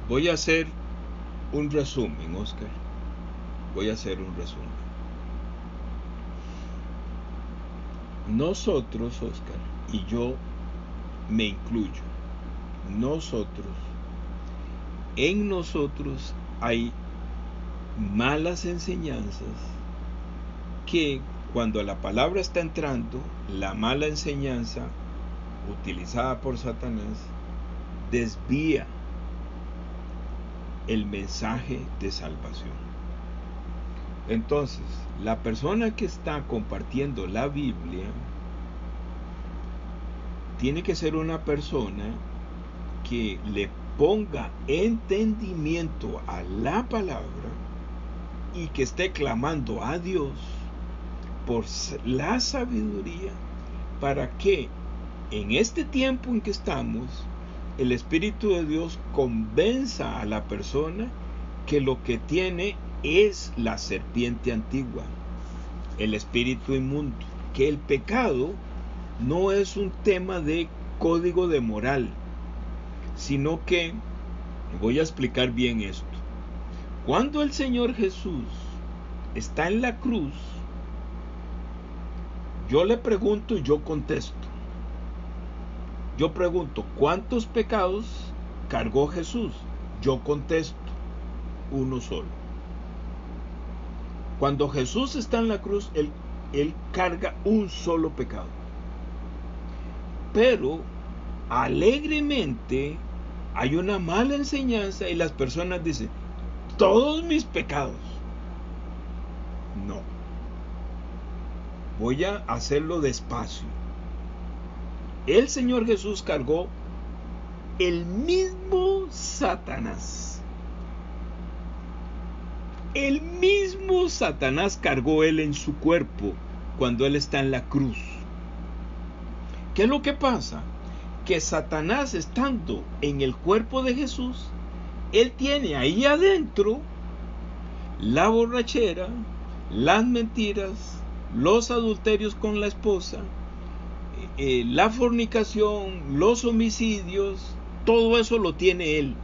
Voy a hacer un resumen, Oscar. Voy a hacer un resumen. Nosotros, Oscar, y yo me incluyo, en nosotros hay malas enseñanzas que cuando la palabra está entrando, la mala enseñanza utilizada por Satanás desvía el mensaje de salvación. Entonces, la persona que está compartiendo la Biblia tiene que ser una persona que le ponga entendimiento a la palabra y que esté clamando a Dios por la sabiduría para que en este tiempo en que estamos el Espíritu de Dios convenza a la persona que lo que tiene es la serpiente antigua, el espíritu inmundo, que el pecado no es un tema de código de moral, sino que, voy a explicar bien esto, cuando el Señor Jesús está en la cruz, yo le pregunto y yo contesto. Yo pregunto, ¿cuántos pecados cargó Jesús? Yo contesto, uno solo. Cuando Jesús está en la cruz, él carga un solo pecado. Pero alegremente hay una mala enseñanza y las personas dicen, todos mis pecados. No. Voy a hacerlo despacio. El Señor Jesús cargó el mismo Satanás. El mismo Satanás cargó él en su cuerpo cuando él está en la cruz. ¿Qué es lo que pasa? Que Satanás, estando en el cuerpo de Jesús, él tiene ahí adentro la borrachera, las mentiras, los adulterios con la esposa, la fornicación, los homicidios, todo eso lo tiene él.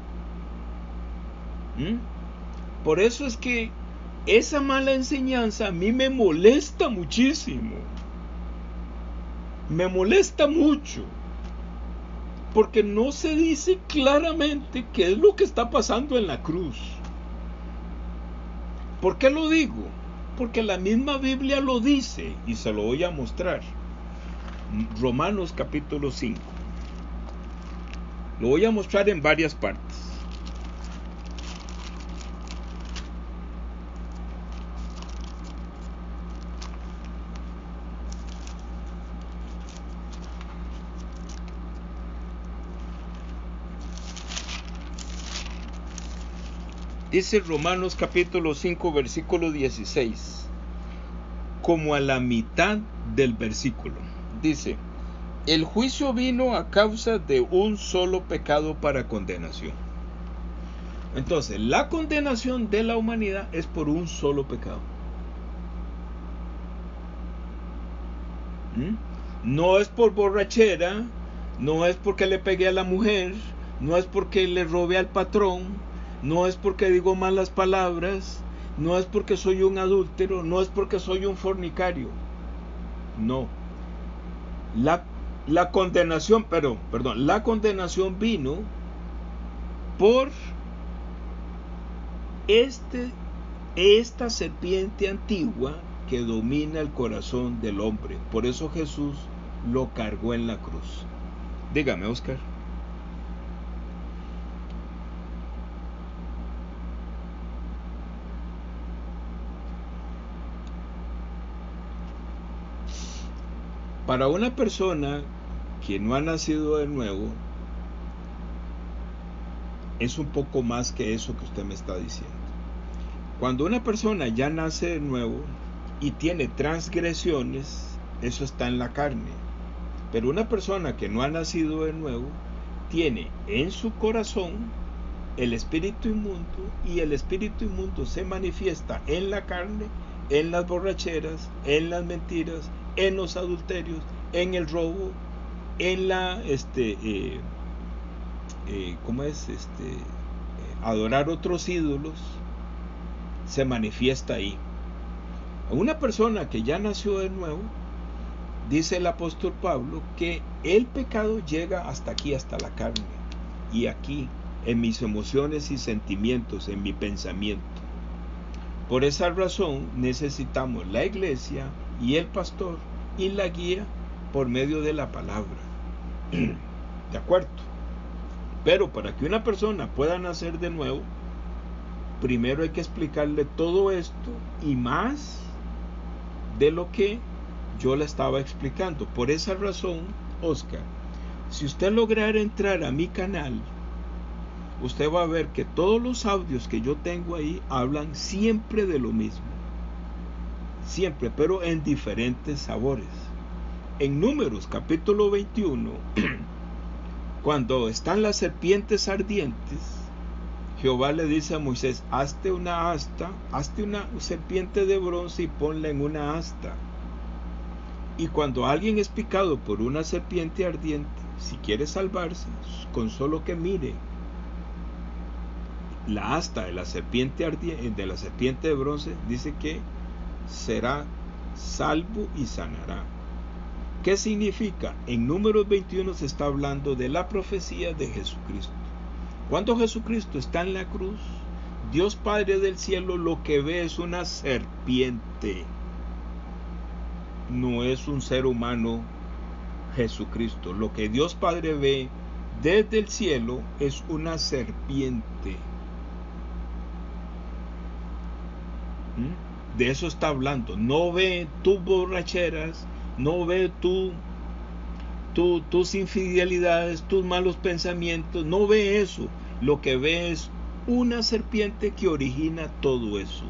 Por eso es que esa mala enseñanza a mí me molesta muchísimo. Me molesta mucho. Porque no se dice claramente qué es lo que está pasando en la cruz. ¿Por qué lo digo? Porque la misma Biblia lo dice y se lo voy a mostrar. Romanos capítulo 5. Lo voy a mostrar en varias partes. Dice Romanos capítulo 5 versículo 16, como a la mitad del versículo. Dice, el juicio vino a causa de un solo pecado para condenación. Entonces, la condenación de la humanidad es por un solo pecado. No es por borrachera, no es porque le pegué a la mujer, no es porque le robé al patrón, no es porque digo malas palabras, no es porque soy un adúltero, no es porque soy un fornicario. No. La condenación, la condenación vino por esta serpiente antigua que domina el corazón del hombre. Por eso Jesús lo cargó en la cruz. Dígame, Oscar. Para una persona que no ha nacido de nuevo, es un poco más que eso que usted me está diciendo. Cuando una persona ya nace de nuevo y tiene transgresiones, eso está en la carne. Pero una persona que no ha nacido de nuevo tiene en su corazón el espíritu inmundo, y el espíritu inmundo se manifiesta en la carne, en las borracheras, en las mentiras, en los adulterios, en el robo, en la adorar otros ídolos, se manifiesta ahí. Una persona que ya nació de nuevo, dice el apóstol Pablo, que el pecado llega hasta aquí, hasta la carne, y aquí, en mis emociones y sentimientos, en mi pensamiento. Por esa razón necesitamos la iglesia y el pastor y la guía por medio de la palabra. ¿De acuerdo? Pero para que una persona pueda nacer de nuevo, primero hay que explicarle todo esto y más de lo que yo le estaba explicando. Por esa razón, Oscar, si usted lograra entrar a mi canal, usted va a ver que todos los audios que yo tengo ahí hablan siempre de lo mismo. Siempre, pero en diferentes sabores. En Números capítulo 21, cuando están las serpientes ardientes, Jehová le dice a Moisés, hazte una serpiente de bronce y ponla en una asta. Y cuando alguien es picado por una serpiente ardiente, si quiere salvarse, con solo que mire la asta de la serpiente de bronce, dice que será salvo y sanará. ¿Qué significa? En Números 21 se está hablando de la profecía de Jesucristo. Cuando Jesucristo está en la cruz, Dios Padre del cielo lo que ve es una serpiente. No es un ser humano Jesucristo. Lo que Dios Padre ve desde el cielo es una serpiente. De eso está hablando. No ve tus borracheras, no ve tus infidelidades, tus malos pensamientos, no ve eso. Lo que ve es una serpiente que origina todo eso.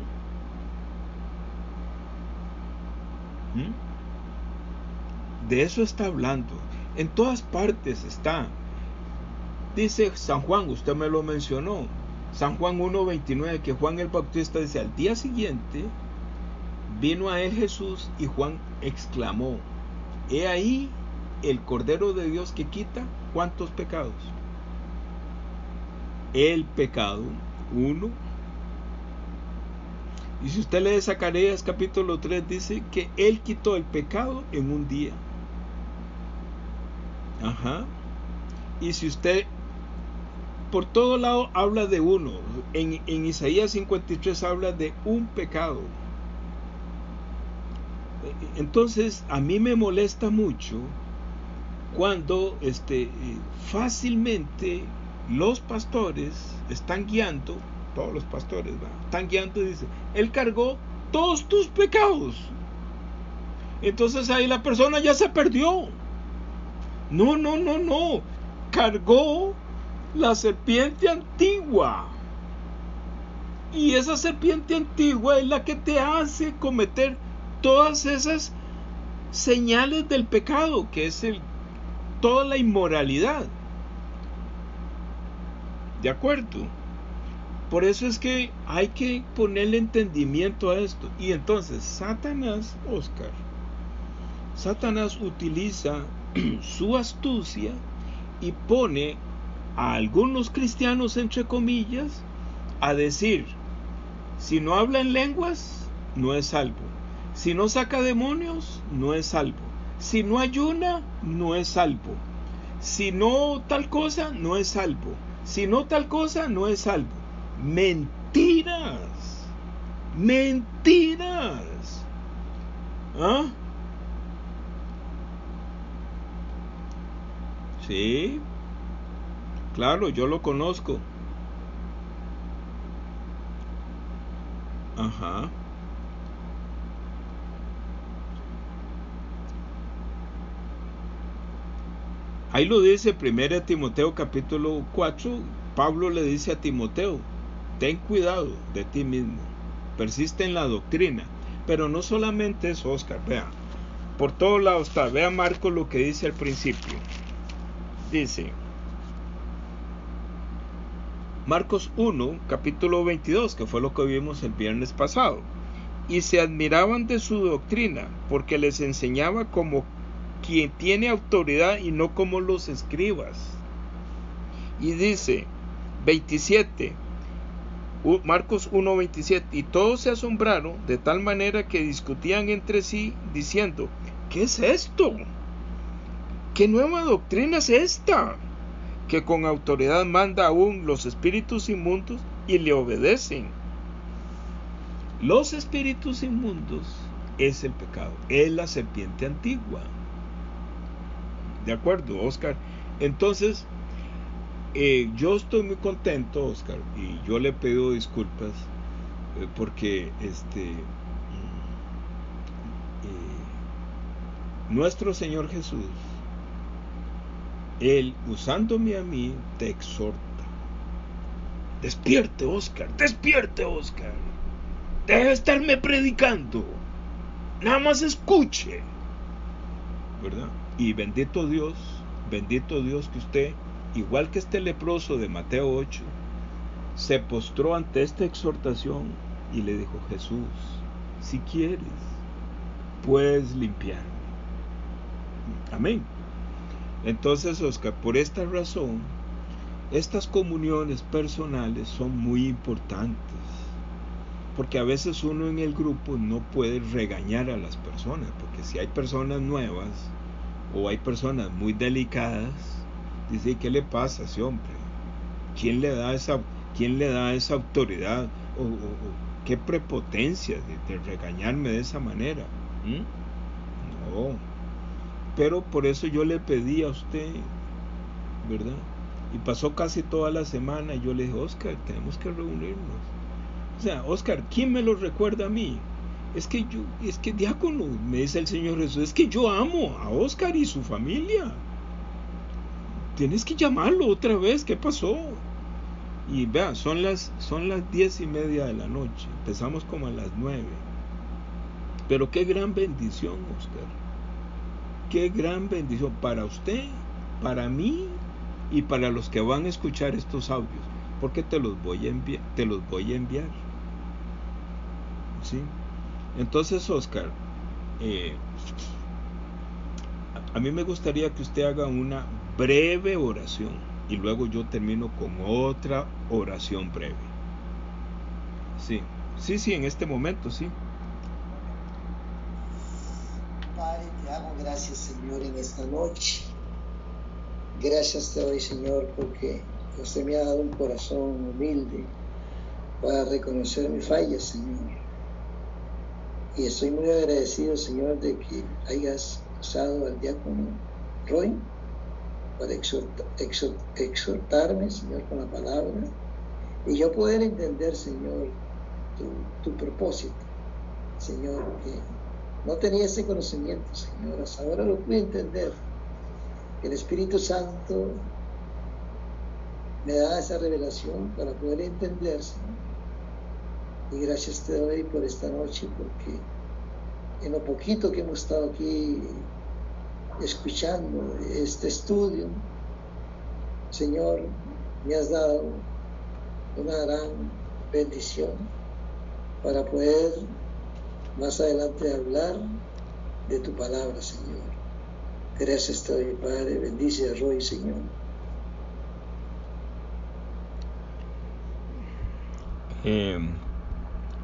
De eso está hablando. En todas partes está. Dice San Juan, usted me lo mencionó, San Juan 1:29, que Juan el Bautista dice, al día siguiente vino a él Jesús y Juan exclamó, he ahí el Cordero de Dios que quita ¿cuántos pecados? El pecado, 1. Y si usted lee Zacarías capítulo 3, dice que él quitó el pecado en un día. Y si usted por todo lado habla de uno, en Isaías 53 habla de un pecado. Entonces a mí me molesta mucho cuando fácilmente los pastores están guiando, todos los pastores están guiando y dicen, él cargó todos tus pecados. Entonces ahí la persona ya se perdió. No, cargó la serpiente antigua. Y esa serpiente antigua es la que te hace cometer todas esas señales del pecado, que es toda la inmoralidad. ¿De acuerdo? Por eso es que hay que ponerle entendimiento a esto. Y entonces Satanás, Oscar, Satanás utiliza su astucia y pone a algunos cristianos, entre comillas, a decir, si no habla en lenguas, no es salvo. Si no saca demonios, no es salvo. Si no ayuna, no es salvo. Si no tal cosa, no es salvo. Si no tal cosa, no es salvo. Mentiras. Mentiras. Sí, claro, yo lo conozco. Ahí lo dice 1 Timoteo capítulo 4. Pablo le dice a Timoteo, ten cuidado de ti mismo, persiste en la doctrina. Pero no solamente eso, Oscar, vea, por todos lados está. Vea Marcos lo que dice al principio. Dice Marcos 1, capítulo 22, que fue lo que vimos el viernes pasado. Y se admiraban de su doctrina, porque les enseñaba como quien tiene autoridad y no como los escribas. Y dice 27, Marcos 1:27. Y todos se asombraron de tal manera que discutían entre sí diciendo: ¿qué es esto? ¿Qué nueva doctrina es esta? Que con autoridad manda aún los espíritus inmundos y le obedecen. Los espíritus inmundos es el pecado, es la serpiente antigua. ¿De acuerdo, Oscar? Entonces, yo estoy muy contento, Oscar, y yo le pido disculpas porque nuestro Señor Jesús, Él, usándome a mí, te exhorta. Despierte, Oscar, despierte, Oscar. Deja de estarme predicando. Nada más escuche. ¿Verdad? Y bendito Dios que usted, igual que este leproso de Mateo 8, se postró ante esta exhortación y le dijo: Jesús, si quieres, puedes limpiarme. Amén. Entonces, Oscar, por esta razón, estas comuniones personales son muy importantes, porque a veces uno en el grupo no puede regañar a las personas, porque si hay personas nuevas o hay personas muy delicadas, dice: ¿qué le pasa a ese hombre? ¿Quién le da esa autoridad o qué prepotencia de regañarme de esa manera? No. Pero por eso yo le pedí a usted, ¿verdad? Y pasó casi toda la semana y yo le dije: Oscar, tenemos que reunirnos. O sea, Oscar, ¿quién me lo recuerda a mí? Es que diácono, me dice el Señor Jesús, es que yo amo a Oscar y su familia. Tienes que llamarlo otra vez, ¿qué pasó? Y vea, son las 10:30 de la noche, empezamos como a las 9. Pero qué gran bendición, Oscar. Qué gran bendición para usted, para mí y para los que van a escuchar estos audios, porque te los voy a enviar. ¿Sí? Entonces, Oscar, a mí me gustaría que usted haga una breve oración y luego yo termino con otra oración breve. Sí, en este momento, sí. Padre, te hago gracias, Señor, en esta noche. Gracias te doy, Señor, porque usted me ha dado un corazón humilde para reconocer mis fallas, Señor. Y estoy muy agradecido, Señor, de que hayas usado al diácono Roy para exhortarme, Señor, con la palabra, y yo poder entender, Señor, tu propósito, Señor, que no tenía ese conocimiento, Señor, hasta ahora lo pude entender, que el Espíritu Santo me da esa revelación para poder entender, Señor. Y gracias te doy por esta noche, porque en lo poquito que hemos estado aquí escuchando este estudio, Señor, me has dado una gran bendición para poder más adelante hablar de tu palabra, Señor. Gracias te doy, Padre. Bendice a Roy, Señor.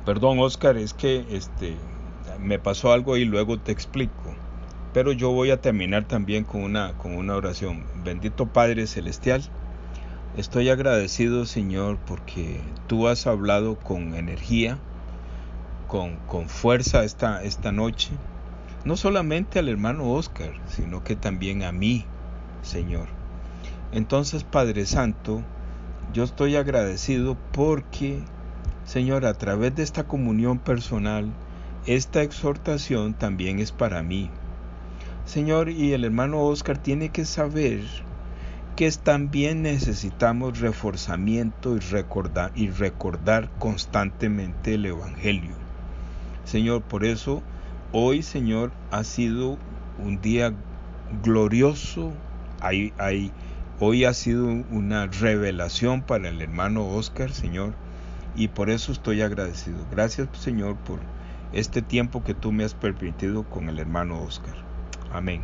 Perdón, Oscar, es que me pasó algo y luego te explico. Pero yo voy a terminar también con una oración. Bendito Padre Celestial, estoy agradecido, Señor, porque tú has hablado con energía, con fuerza esta noche. No solamente al hermano Oscar, sino que también a mí, Señor. Entonces, Padre Santo, yo estoy agradecido porque, Señor, a través de esta comunión personal, esta exhortación también es para mí. Señor, y el hermano Oscar tiene que saber que también necesitamos reforzamiento y recordar constantemente el Evangelio. Señor, por eso hoy, Señor, ha sido un día glorioso. Hoy ha sido una revelación para el hermano Oscar, Señor, y por eso estoy agradecido. Gracias, Señor, por este tiempo que tú me has permitido con el hermano Oscar. Amén.